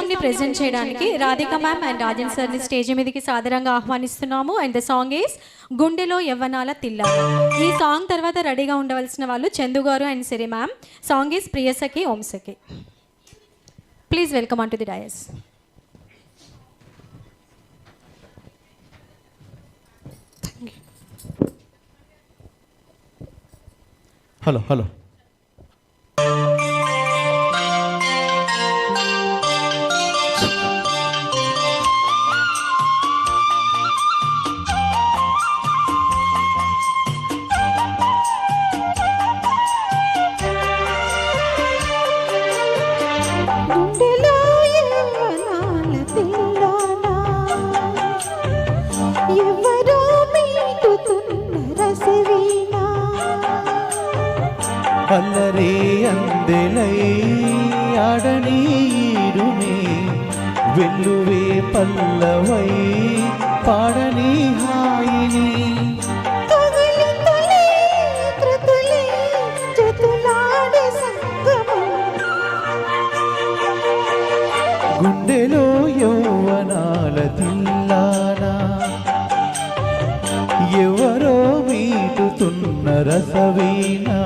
Song ని present చేయడానికి Radhika ma'am and Rajan sir ని స్టేజ్ మీదకి సాదరంగా ఆహ్వానిస్తున్నాము. అండ్ ద సాంగ్ ఈస్ గుండెలో యవ్వనాల తిల్లా. ఈ సాంగ్ తర్వాత రెడీగా ఉండవలసిన వాళ్ళు చందు గారు and Siri ma'am. Song is Priyasakhi Om Sakhi. Please welcome on to the dais. Hello hello అల్లరే అందెలై ఆడనీడుమే వెల్లువే పల్లవై పాడని హాయిని గుండెలో యౌవనాల తిల్లానా ఎవరో మీటుతున్న రసవీణా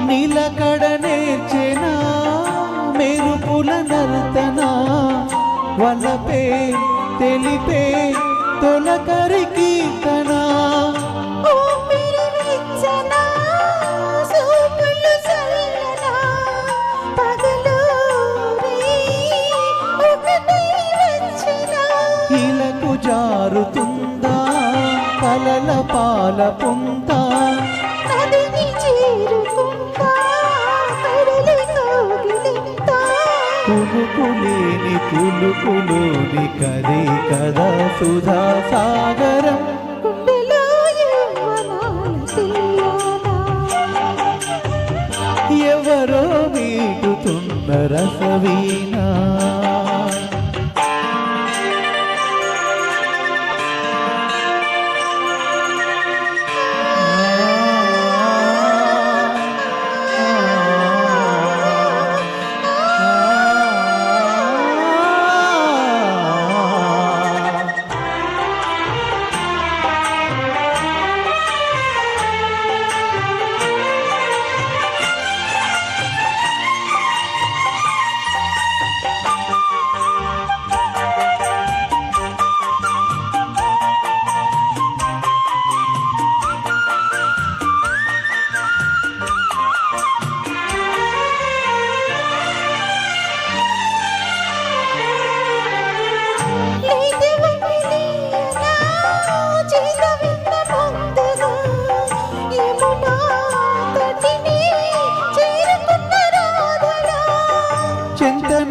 నిలకడ నేర్చెనా మెరుపుల నర్తన వలపే తెలిపే తొలకరి కీర్తన ఇలకు జారుతుందా కలల పాల పొందా కులుకులేని కులుకులోని కదే కదా సుధా సాగరం ఎవరో మీటుతున్న రసవీణా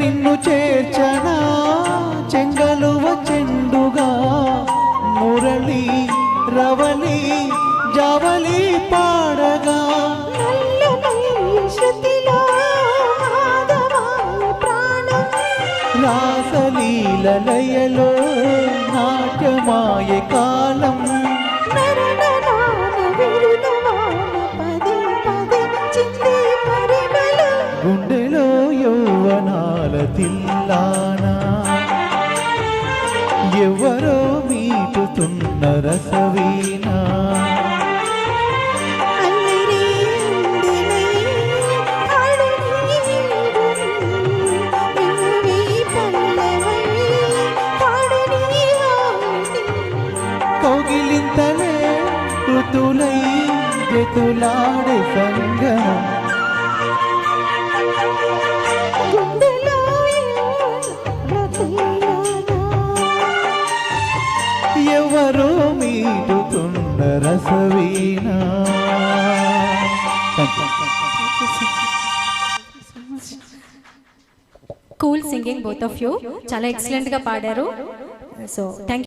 నిన్ను చేర్చనా చెంగలువ చెండుగా మురళి రవలి జవలి పాడగా రాసలీలయలో నాట్యమాయ కాలం గుండెలో యౌవనాల తిల్లానా ఎవరో మీటుతున్న రసవీణా కౌగిలింతలే ఋతులై జతులాడే సంగమం ఎవరో మీటుతున్న రసవీణ. Cool singing both of you, చాలా ఎక్సలెంట్గా పాడారు. So thank